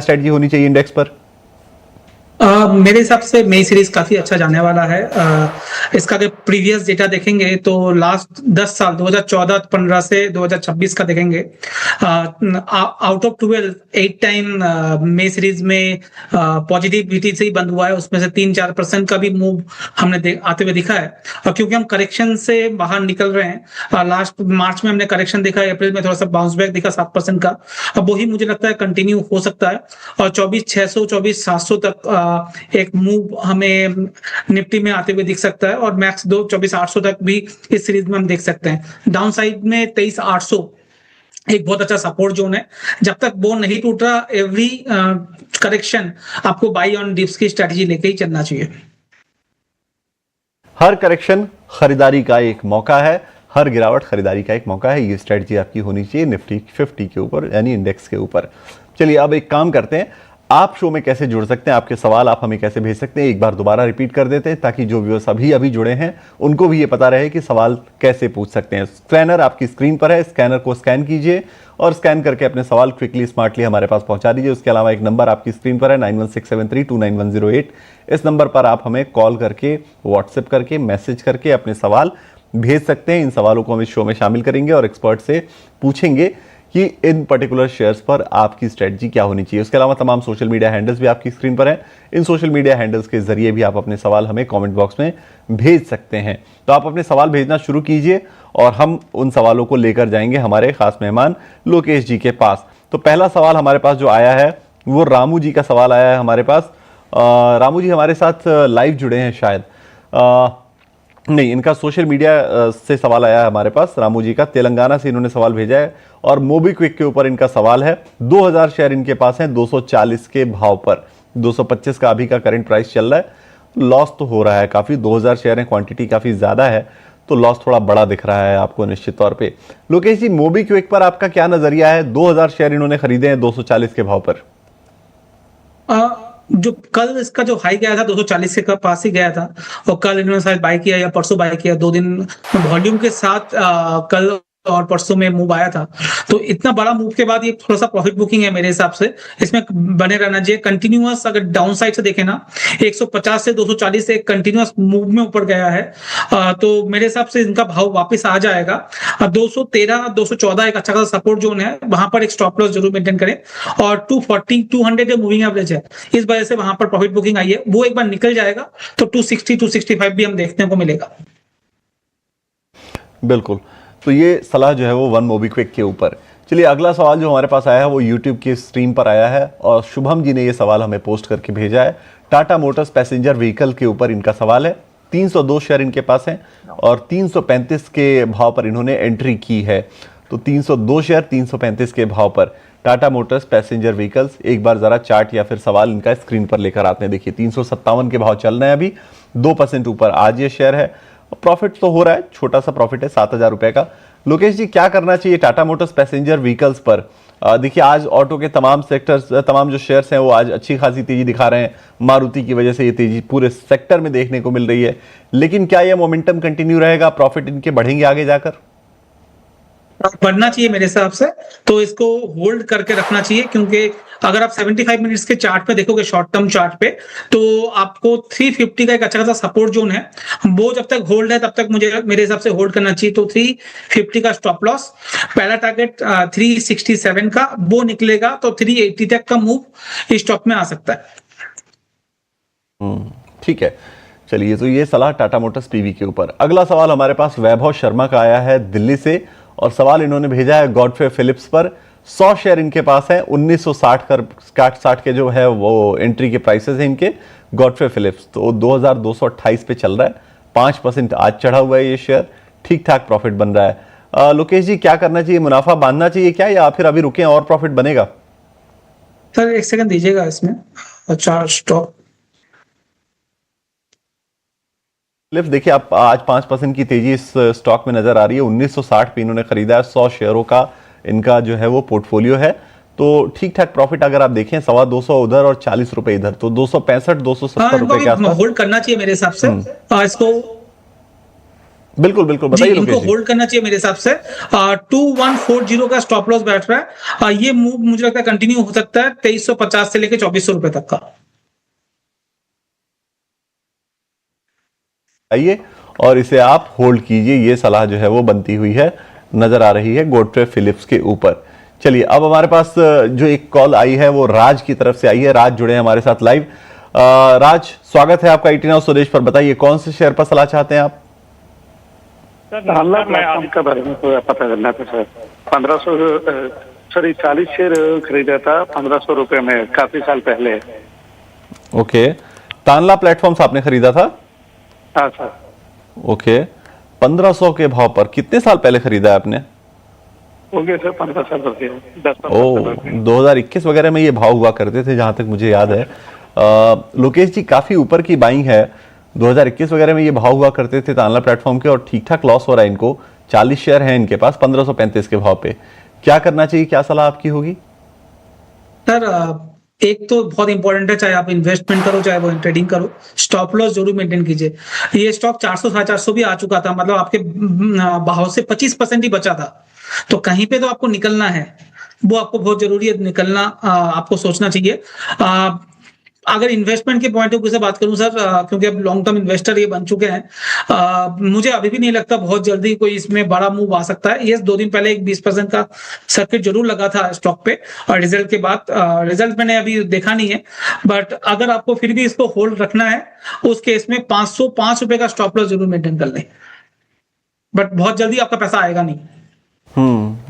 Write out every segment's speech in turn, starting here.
Strategy होनी चाहिए index पर? मेरे हिसाब से मई सीरीज काफी अच्छा जाने वाला है। इसका अगर प्रीवियस डेटा देखेंगे तो लास्ट 10 साल 2014-15 से 2026 का देखेंगे, आउट ऑफ 12 8 टाइम मई सीरीज में पॉजिटिविटी से ही बंद हुआ है। उसमें से 3-4% का भी मूव हमने आते हुए दिखा है। क्योंकि हम करेक्शन से बाहर निकल रहे हैं। लास्ट मार्च में हमने करेक्शन देखा, अप्रैल में थोड़ा सा बाउंस बैक दिखा 7% का। अब वही मुझे लगता है कंटिन्यू हो सकता है और 24,600 24,700 तक एक मूव हमें निफ्टी में आते हुए दिख सकता है और मैक्स 24,800 तक भी इस सीरीज में हम देख सकते हैं। डाउन साइड में 23,800 एक बहुत अच्छा सपोर्ट जोन है। जब तक वो नहीं टूट रहा, एवरी करेक्शन आपको बाई ऑन डिप्स की स्ट्रेटजी लेके ही चलना चाहिए। हर करेक्शन खरीदारी का एक मौका है, हर गिरावट खरीदारी का एक मौका है। ये स्ट्रेटजी आपकी होनी चाहिए निफ्टी 50 के ऊपर, यानी इंडेक्स के ऊपर। चलिए अब एक काम करते हैं, आप शो में कैसे जुड़ सकते हैं, आपके सवाल आप हमें कैसे भेज सकते हैं, एक बार दोबारा रिपीट कर देते हैं ताकि जो व्यूअर्स अभी जुड़े हैं उनको भी ये पता रहे कि सवाल कैसे पूछ सकते हैं। स्कैनर आपकी स्क्रीन पर है, स्कैनर को स्कैन कीजिए और स्कैन करके अपने सवाल क्विकली स्मार्टली हमारे पास पहुंचा दीजिए। उसके अलावा एक नंबर आपकी स्क्रीन पर है 9167329108। इस नंबर पर आप हमें कॉल करके, व्हाट्सएप करके, मैसेज करके अपने सवाल भेज सकते हैं। इन सवालों को हम इस शो में शामिल करेंगे और एक्सपर्ट से पूछेंगे कि इन पर्टिकुलर शेयर्स पर आपकी स्ट्रेटजी क्या होनी चाहिए। उसके अलावा तमाम सोशल मीडिया हैंडल्स भी आपकी स्क्रीन पर हैं। इन सोशल मीडिया हैंडल्स के जरिए भी आप अपने सवाल हमें कमेंट बॉक्स में भेज सकते हैं। तो आप अपने सवाल भेजना शुरू कीजिए और हम उन सवालों को लेकर जाएंगे हमारे खास मेहमान लोकेश जी के पास। तो पहला सवाल हमारे पास जो आया है वो रामू जी का सवाल आया है हमारे पास। रामू जी हमारे साथ लाइव जुड़े हैं शायद, नहीं, इनका सोशल मीडिया से सवाल आया है हमारे पास। रामू जी का तेलंगाना से इन्होंने सवाल भेजा है और मोबीक्विक के ऊपर इनका सवाल है। 2000 शेयर इनके पास हैं 240 के भाव पर। 225 का अभी का करंट प्राइस चल रहा है। लॉस तो हो रहा है काफ़ी, 2000 शेयर है, क्वांटिटी काफ़ी ज़्यादा है तो लॉस थोड़ा बड़ा दिख रहा है आपको निश्चित तौर पे। लोकेश जी, मोबीक्विक पर आपका क्या नज़रिया है? 2000 शेयर इन्होंने खरीदे हैं 240 के भाव पर। जो कल इसका जो हाई गया था 240 के पास ही गया था और कल इन्होंने शायद बाय किया या परसों बाय किया, 2 दिन वॉल्यूम के साथ कल और परसों में मूव आया था। तो इतना बड़ा मूव के बाद ये थोड़ा सा प्रॉफिट बुकिंग है मेरे हिसाब से, इसमें बने रहना चाहिए कंटिन्यूअस। अगर डाउन साइड से देखें ना, 150 से 240 एक कंटिन्यूअस मूव में ऊपर गया है। तो मेरे हिसाब से इनका भाव वापस आ जाएगा। 213 214 एक अच्छा खासा सपोर्ट जोन है, वहां पर एक स्टॉप लॉस जरूर मेंटेन करें। और 240 200 जो मूविंग एवरेज है, इस वजह से वहां पर प्रॉफिट बुकिंग आई है, वो एक बार निकल जाएगा तो 260 265 भी हम देखने को मिलेगा। बिल्कुल, तो ये सलाह जो है वो वन मोबीक्विक के ऊपर। चलिए अगला सवाल जो हमारे पास आया है वो यूट्यूब के स्ट्रीम पर आया है और शुभम जी ने ये सवाल हमें पोस्ट करके भेजा है। टाटा मोटर्स पैसेंजर व्हीकल के ऊपर इनका सवाल है। 302 शेयर इनके पास हैं और 335 के भाव पर इन्होंने एंट्री की है। तो 302 शेयर 335 के भाव पर टाटा मोटर्स पैसेंजर व्हीकल्स। एक बार जरा चार्ट या फिर सवाल इनका स्क्रीन पर लेकर आते हैं। देखिए 357 के भाव चल रहे हैं अभी, 2% ऊपर आज ये शेयर है। प्रॉफिट तो हो रहा है, छोटा सा प्रॉफिट है 7,000 रुपए का। लोकेश जी, क्या करना चाहिए टाटा मोटर्स पैसेंजर व्हीकल्स पर? देखिए आज ऑटो के तमाम सेक्टर्स, तमाम जो शेयर्स हैं वो आज अच्छी खासी तेजी दिखा रहे हैं। मारुति की वजह से ये तेजी पूरे सेक्टर में देखने को मिल रही है, लेकिन क्या ये मोमेंटम कंटिन्यू रहेगा? प्रॉफिट इनके बढ़ेंगे आगे जाकर? बढ़ना चाहिए मेरे हिसाब से, तो इसको होल्ड करके रखना चाहिए। क्योंकि अगर आप 75 मिनट्स के चार्ट पे देखोगे, शॉर्ट टर्म चार्ट पे, तो आपको 350 का एक अच्छा खासा सपोर्ट जोन है, वो जब तक होल्ड है तब तक मुझे मेरे हिसाब से होल्ड करना चाहिए। तो 350 का स्टॉप लॉस, पहला टारगेट 367 का, वो निकलेगा तो 380 तक का मूव इस स्टॉक में आ सकता है। ठीक है, चलिए तो ये सलाह टाटा मोटर्स पीवी के ऊपर। अगला सवाल हमारे पास वैभव शर्मा का आया है दिल्ली से और सवाल इन्होंने भेजा है गॉडफ्रे फिलिप्स पर। 100 शेयर इनके पास है, 1960 के जो है वो एंट्री के प्राइसेस हैं इनके। गॉडफ्रे फिलिप्स तो 2228 पे चल रहा है, 5% आज चढ़ा हुआ है ये शेयर, ठीक ठाक प्रॉफिट बन रहा है। लोकेश जी, क्या करना चाहिए? मुनाफा बांधना चाहिए क्या, या फिर अभी रुके और प्रॉफिट बनेगा? सर एक सेकंड दीजिएगा इसमें। अच्छा, स्टॉक फिलिप्स देखिए आप आज 5% की तेजी इस स्टॉक में नजर आ रही है। 1960 पे इन्होंने खरीदा है, 100 शेयरों का इनका जो है वो पोर्टफोलियो है। तो ठीक ठाक प्रॉफिट अगर आप देखें 225 उधर और 40 रुपए इधर, तो 265 270 रुपए के आसपास होल्ड करना चाहिए मेरे हिसाब से। इसको बिल्कुल बिल्कुल, जी, बताइए इनको लोकेश जी। होल्ड करना चाहिए मेरे हिसाब से। 2140 का स्टॉप लॉस बैठ रहा है। ये मूव मुझे लगता है कंटिन्यू हो सकता है 2350 से लेके 2400 रुपए तक का। आइए और इसे आप होल्ड कीजिए, ये सलाह जो है वो बनती हुई है नजर आ रही है गोडफ्रे फिलिप्स के ऊपर। चलिए अब हमारे पास जो एक कॉल आई है वो राज की तरफ से आई है। राज जुड़े हैं हमारे साथ लाइव। राज, स्वागत है आपका ईटी नाउ स्वदेश पर। बताइए कौन से शेयर पर सलाह चाहते हैं आप? तानला प्लेटफॉर्म के बारे में तो पता करना था सर। 1500 सॉरी 40 शेयर खरीदा था 1500 रुपए में काफी साल पहले। ओके, तानला प्लेटफॉर्म्स आपने खरीदा था? हाँ सर। ओके, 1500 के भाव पर कितने साल पहले खरीदा है आपने? हो गए सर 15 साल हो गए, 10-15 साल ओ, हो गए। 2021 वगैरह में ये भाव हुआ करते थे जहां तक मुझे याद है। लोकेश जी, काफी ऊपर की बाइंग है। 2021 वगैरह में ये भाव हुआ करते थे तानला प्लेटफॉर्म के, और ठीक ठाक लॉस हो रहा है इनको। 40 शेयर हैं इनके पास 1535 के भाव पे। क्या करना चाहिए, क्या सलाह आपकी होगी? सर, एक तो बहुत इंपॉर्टेंट है, चाहे आप इन्वेस्टमेंट करो चाहे वो ट्रेडिंग करो, स्टॉप लॉस जरूर मेंटेन कीजिए। ये स्टॉक 400 450 भी आ चुका था, मतलब आपके भाव से 25% ही बचा था। तो कहीं पे तो आपको निकलना है, वो आपको बहुत जरूरी है निकलना। आपको सोचना चाहिए। अगर इन्वेस्टमेंट के पॉइंट ऑफ व्यू से बात करूं सर, क्योंकि अब लॉन्ग टर्म इन्वेस्टर ये बन चुके हैं, मुझे अभी भी नहीं लगता बहुत जल्दी कोई इसमें बड़ा मूव आ सकता है। ये 2 दिन पहले एक 20% का सर्किट जरूर लगा था स्टॉक पे, और रिजल्ट के बाद रिजल्ट मैंने अभी देखा नहीं है। बट अगर आपको फिर भी इसको होल्ड रखना है, उस केस में 505 रुपए का स्टॉप लॉस जरूर मेंटेन कर लें। बट बहुत जल्दी आपका पैसा आएगा नहीं।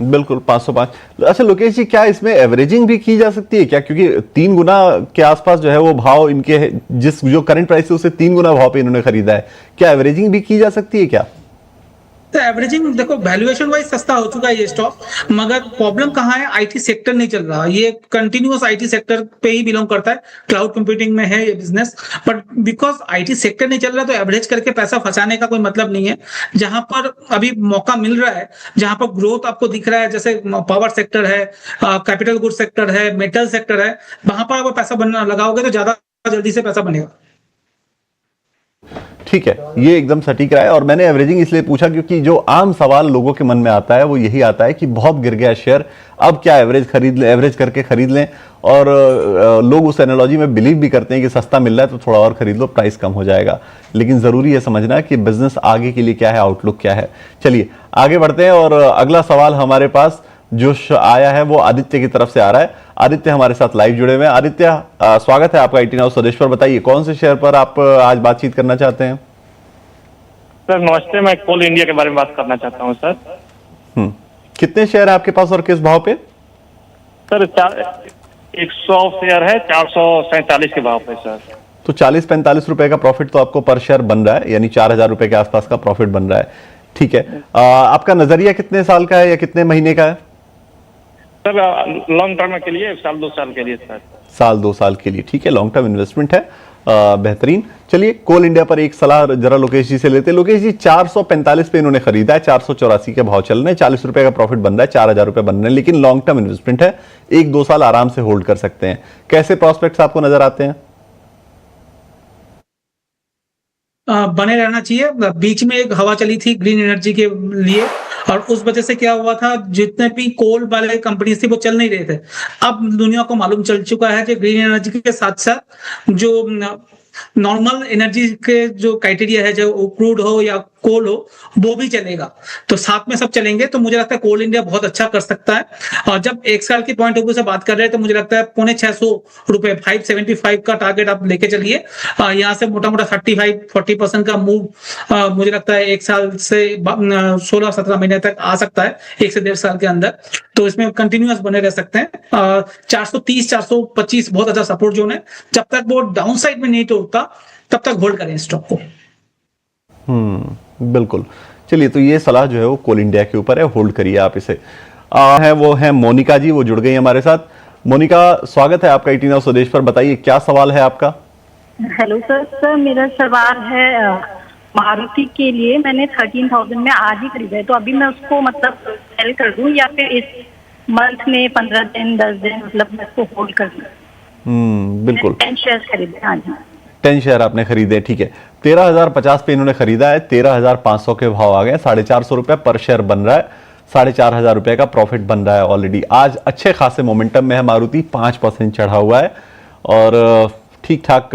बिल्कुल 505। अच्छा लोकेश जी, क्या इसमें एवरेजिंग भी की जा सकती है क्या? क्योंकि 3 गुना के आसपास जो है वो भाव इनके जिस जो करंट प्राइस है उससे 3 गुना भाव पे इन्होंने खरीदा है। क्या एवरेजिंग भी की जा सकती है क्या? तो एवरेजिंग देखो, वैल्यूएशन वाइज सस्ता हो चुका है ये स्टॉक, मगर प्रॉब्लम कहाँ है, आईटी सेक्टर नहीं चल रहा। ये कंटिन्यूअस आईटी सेक्टर पे ही बिलोंग करता है, क्लाउड कंप्यूटिंग में है ये business. But because IT sector नहीं चल रहा, तो एवरेज करके पैसा फंसाने का कोई मतलब नहीं है। जहां पर अभी मौका मिल रहा है, जहां पर ग्रोथ आपको दिख रहा है, जैसे पावर सेक्टर है, कैपिटल गुड सेक्टर है, मेटल सेक्टर है, वहां पर अगर पैसा बनना लगाओगे तो ज्यादा जल्दी से पैसा बनेगा। ठीक है, ये एकदम सटीक रहा है। और मैंने एवरेजिंग इसलिए पूछा क्योंकि जो आम सवाल लोगों के मन में आता है वो यही आता है कि बहुत गिर गया शेयर, अब क्या एवरेज खरीद लें, एवरेज करके खरीद लें। और लोग उस एनालॉजी में बिलीव भी करते हैं कि सस्ता मिल रहा है तो थोड़ा और खरीद लो, प्राइस कम हो जाएगा। लेकिन जरूरी है समझना कि बिजनेस आगे के लिए क्या है, आउटलुक क्या है। चलिए आगे बढ़ते हैं और अगला सवाल हमारे पास जो आया है वो आदित्य की तरफ से आ रहा है। आदित्य हमारे साथ लाइव जुड़े हुए हैं। आदित्य, स्वागत है आपका ईटी नाउ स्वदेश पर। बताइए कौन से शेयर पर आप आज बातचीत करना चाहते हैं? सर नमस्ते, मैं कोल इंडिया के बारे में बात करना चाहता हूँ सर। कितने शेयर है आपके पास और किस भाव पे? सर 100 शेयर है 447 के भाव पे सर। तो 40-45 रुपए का प्रॉफिट तो आपको पर शेयर बन रहा है, यानी 4000 रुपए के आसपास का प्रॉफिट बन रहा है। ठीक है, आपका नजरिया कितने साल का है या कितने महीने का है? सर लॉन्ग टर्म के लिए 1-2 साल के लिए सर। 1-2 साल के लिए, ठीक है, लॉन्ग टर्म इन्वेस्टमेंट है। बेहतरीन। चलिए कोल इंडिया पर एक सलाह जरा लोकेश जी से लेते हैं। लोकेश जी, 445 पे इन्होंने खरीदा है, 484 के भाव चल रहे हैं, 40 रुपए का प्रॉफिट बन रहा है, 4000 रुपए बन रहे हैं, लेकिन लॉन्ग टर्म इन्वेस्टमेंट है, 1-2 साल आराम से होल्ड कर सकते हैं। कैसे प्रॉस्पेक्ट्स आपको नजर आते हैं? बने रहना चाहिए। बीच में एक हवा चली थी ग्रीन एनर्जी के लिए, और उस वजह से क्या हुआ था, जितने भी कोल वाले कंपनीज थी वो चल नहीं रहे थे। अब दुनिया को मालूम चल चुका है कि ग्रीन एनर्जी के साथ साथ जो नॉर्मल एनर्जी के जो क्राइटेरिया है, जो क्रूड हो या कोल हो, वो भी चलेगा। तो साथ में सब चलेंगे, तो मुझे लगता है कोल इंडिया बहुत अच्छा कर सकता है। और जब एक साल की पॉइंट ऑफ व्यू से बात कर रहे हैं, तो मुझे लगता है 650 रुपए 575 का टारगेट आप लेके चलिए। यहाँ से मोटा मोटा 35-40% का मूव मुझे लगता है एक साल से 16-17 महीने तक आ सकता है, 1 से 1.5 साल के अंदर। तो इसमें कंटिन्यूअस बने रह सकते हैं। 430-425 बहुत अच्छा सपोर्ट जोन है। जब तक वो डाउन साइड में नहीं टूटता तब तक होल्ड करें स्टॉक को। बिल्कुल। चलिए, तो ये सलाह जो है वो कोल इंडिया के ऊपर है, होल्ड करिए आप इसे। वो है मोनिका जी, वो जुड़ गई हमारे साथ। मोनिका, स्वागत है आपका ईटी नाउ स्वदेश पर। बताइए क्या सवाल है आपका? हेलो सर मेरा सवाल है मारुति के लिए। मैंने 13,000 में आज ही खरीदा है, तो अभी मैं उसको मतलब सेल कर दूं या फिर इस मंथ में 15 दिन 10 दिन मतलब मैं उसको होल्ड कर दूं? बिल्कुल। 10 शेयर खरीदे। हाँ जी। 10 शेयर आपने खरीदे, ठीक है। 13,050 पे इन्होंने खरीदा है, 13,500 के भाव आ गए, 450 रुपए पर शेयर बन रहा है, 4,500 रुपए का प्रॉफिट बन रहा है ऑलरेडी। आज अच्छे खासे मोमेंटम में है मारुति, 5% चढ़ा हुआ है और ठीक ठाक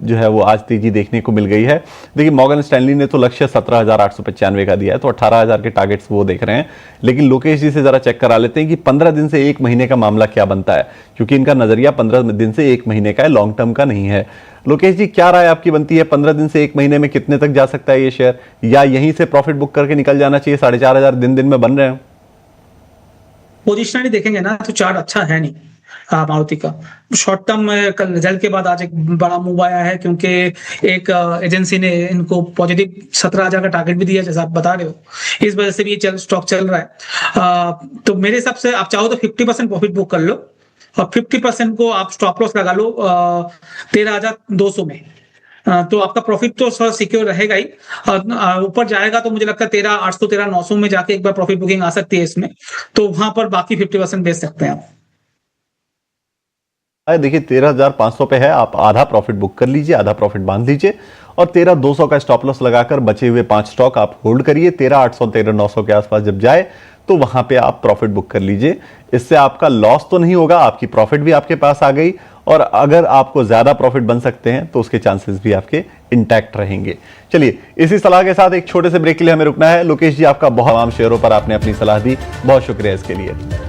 जो है वो आज तेजी देखने को मिल गई है। देखिए मॉर्गन स्टैनली ने तो लक्ष्य 17,895 का दिया है, तो 18,000 के टारगेट्स वो देख रहे हैं। लेकिन लोकेश जी से जरा चेक करा लेते हैं कि 15 दिन से 1 महीने का मामला क्या बनता है, क्योंकि इनका नजरिया 15 दिन से 1 महीने का है, लॉन्ग टर्म का नहीं है। लोकेश जी क्या राय आपकी बनती है, 15 दिन से 1 महीने में कितने तक जा सकता है ये शेयर, या यहीं से प्रॉफिट बुक करके निकल जाना चाहिए? 4,500 दिन दिन में बन रहे हैं। पोजिशनली देखेंगे ना तो चार्ट अच्छा है नहीं मारुति का। शॉर्ट टर्म में कल रिजल्ट के बाद आज एक बड़ा मूव आया है, क्योंकि एक एजेंसी ने इनको पॉजिटिव 17,000 का टारगेट भी दिया, जैसा आप बता रहे हो, इस वजह से भी स्टॉक चल रहा है। तो मेरे हिसाब से आप चाहो तो 50% प्रॉफिट बुक कर लो और 50% को आप स्टॉप लॉस लगा लो 13,200 में। तो आपका प्रॉफिट तो सर सिक्योर रहेगा ही, ऊपर जाएगा तो मुझे लगता है 13,800 13,900 में जाके एक बार प्रॉफिट बुकिंग आ सकती है इसमें, तो वहां पर बाकी 50% बेच सकते हैं आप। देखिए 13,500 पे है, आप आधा प्रॉफिट बुक कर लीजिए, आधा प्रॉफिट बांध लीजिए और 13,200 का स्टॉप लॉस लगाकर बचे हुए 5 स्टॉक आप होल्ड करिए। 13,800 13,900 के आसपास जब जाए तो वहां पे आप प्रॉफिट बुक कर लीजिए। इससे आपका लॉस तो नहीं होगा, आपकी प्रॉफिट भी आपके पास आ गई, और अगर आपको ज्यादा प्रॉफिट बन सकते हैं तो उसके चांसेस भी आपके इंटैक्ट रहेंगे। चलिए इसी सलाह के साथ एक छोटे से ब्रेक के लिए हमें रुकना है। लोकेश जी आपका बहुत तमाम शेयरों पर आपने अपनी सलाह दी, बहुत शुक्रिया इसके लिए।